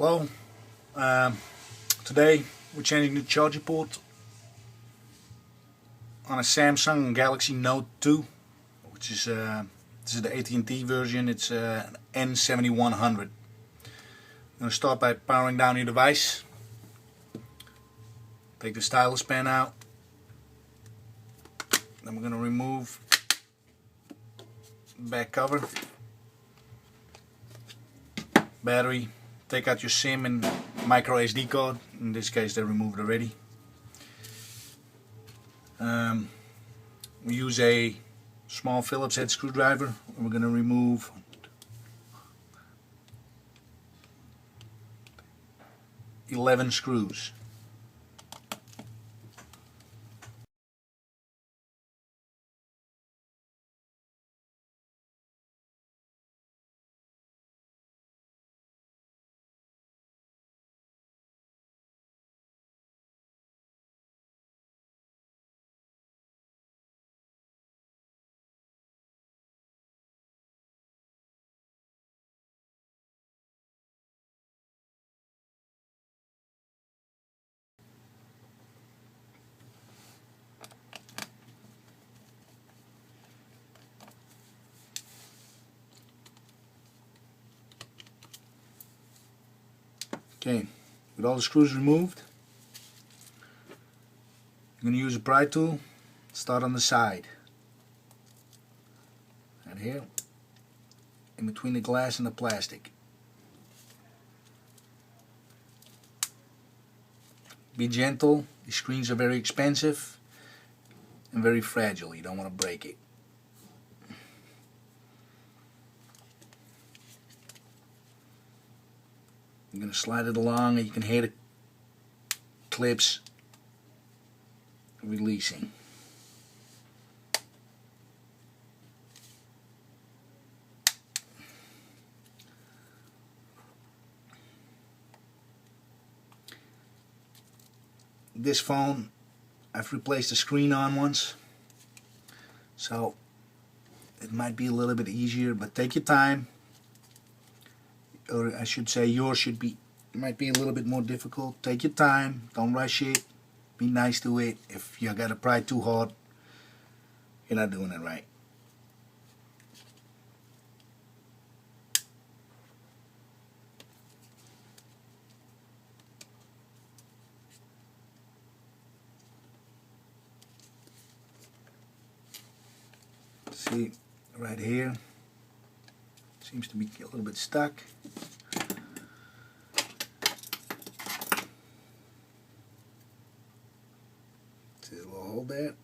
Hello, today we're changing the charger port on a Samsung Galaxy Note 2, which is this is the AT&T version. It's an N7100. I'm going to start by powering down your device. Take the stylus pen out. Then we're going to remove the back cover, battery. Take out your SIM and micro SD card. In this case, they're removed already. We use a small Phillips head screwdriver. And we're going to remove $11 screws. Okay, with all the screws removed, I'm going to use a pry tool. Start on the side, right here, in between the glass and the plastic. Be gentle. These screens are very expensive and very fragile. You don't want to break it. I'm going to slide it along and you can hear the clips releasing. This phone, I've replaced the screen on once, so it might be a little bit easier, but take your time. Or I should say yours might be a little bit more difficult. Take your time, don't rush it, be nice to it. If you gotta pry too hard, you're not doing it right. See, right here, seems to be a little bit stuck. See the little hole there?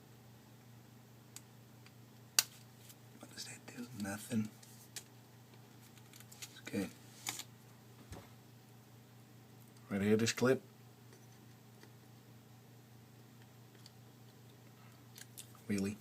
What does that do? Nothing. Okay. Right here, this clip. Really?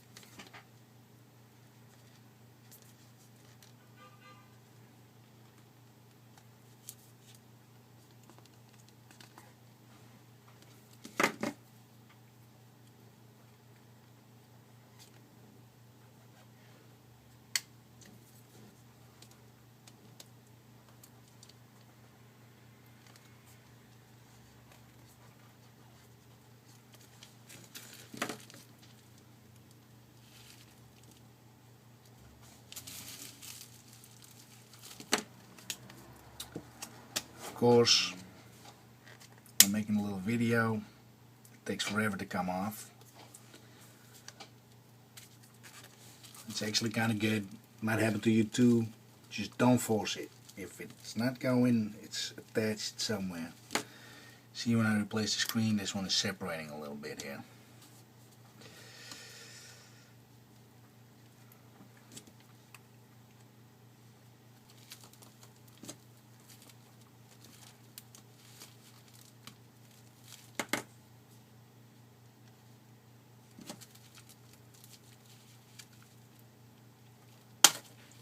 Of course, I'm making a little video. It takes forever to come off. It's actually kind of good. Might happen to you too. Just don't force it. If it's not going, it's attached somewhere. See, when I replace the screen, this one is separating a little bit here.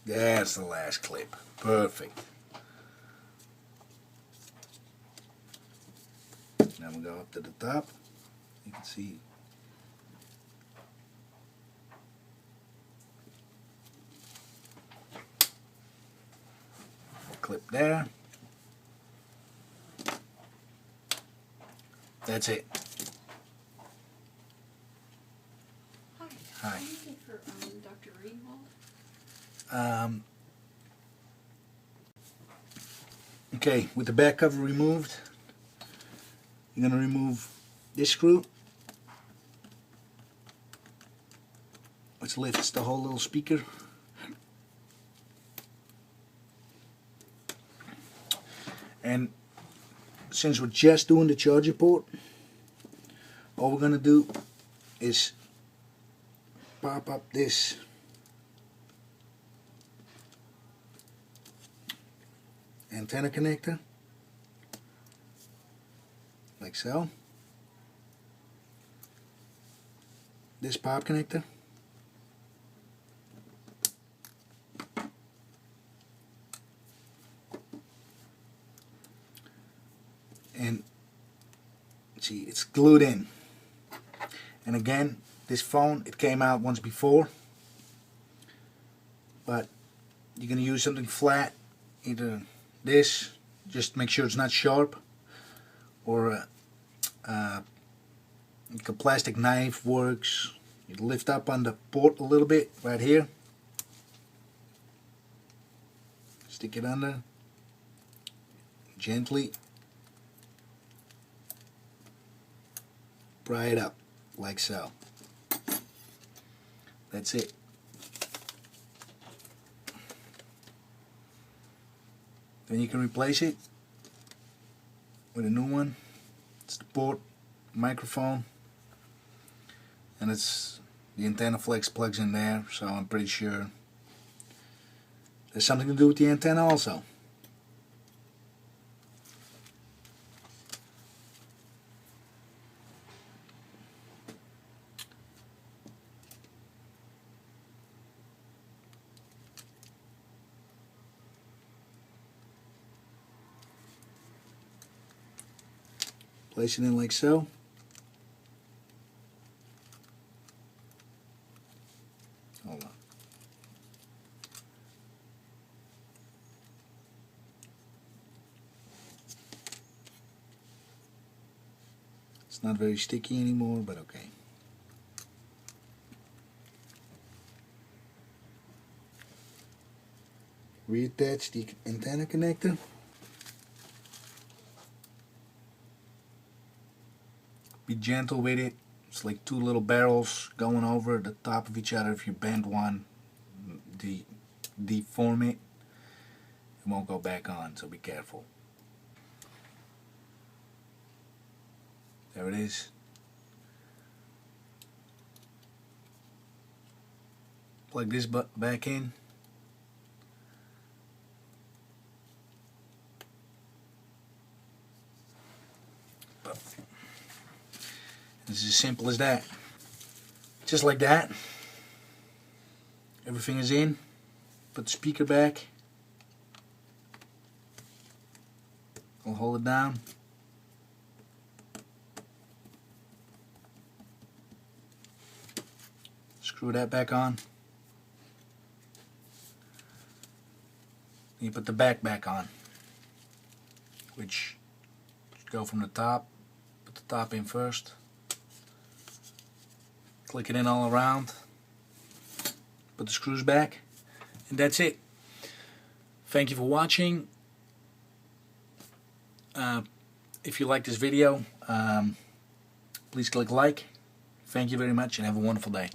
That's the last clip. Perfect. Now we'll go up to the top. You can see clip there. That's it. Hi. Hi. I'm looking for Dr. Ringwald. Okay, with the back cover removed, you're going to remove this screw, which lifts the whole little speaker. And since we're just doing the charger port, all we're going to do is pop up this antenna connector, like so. This pop connector. And see, it's glued in. And again, this phone, it came out once before, but you're going to use something flat, either this, just make sure it's not sharp, or like a plastic knife works. You lift up on the port a little bit right here, stick it under, gently pry it up like so. That's it. Then you can replace it with a new one. It's the port, microphone, and it's the antenna flex plugs in there, so I'm pretty sure there's something to do with the antenna also. Place it in like so. Hold on. It's not very sticky anymore, but okay. Reattach the antenna connector. Be gentle with it. It's like two little barrels going over the top of each other. If you bend one, deform it, it won't go back on, so be careful. There it is. Plug this back in. It's as simple as that. Just like that. Everything is in. Put the speaker back. I'll hold it down. Screw that back on. You put the back on, which should go from the top. Put the top in first. Click it in all around. Put the screws back, and that's it. Thank you for watching. If you like this video, please click like. Thank you very much, and have a wonderful day.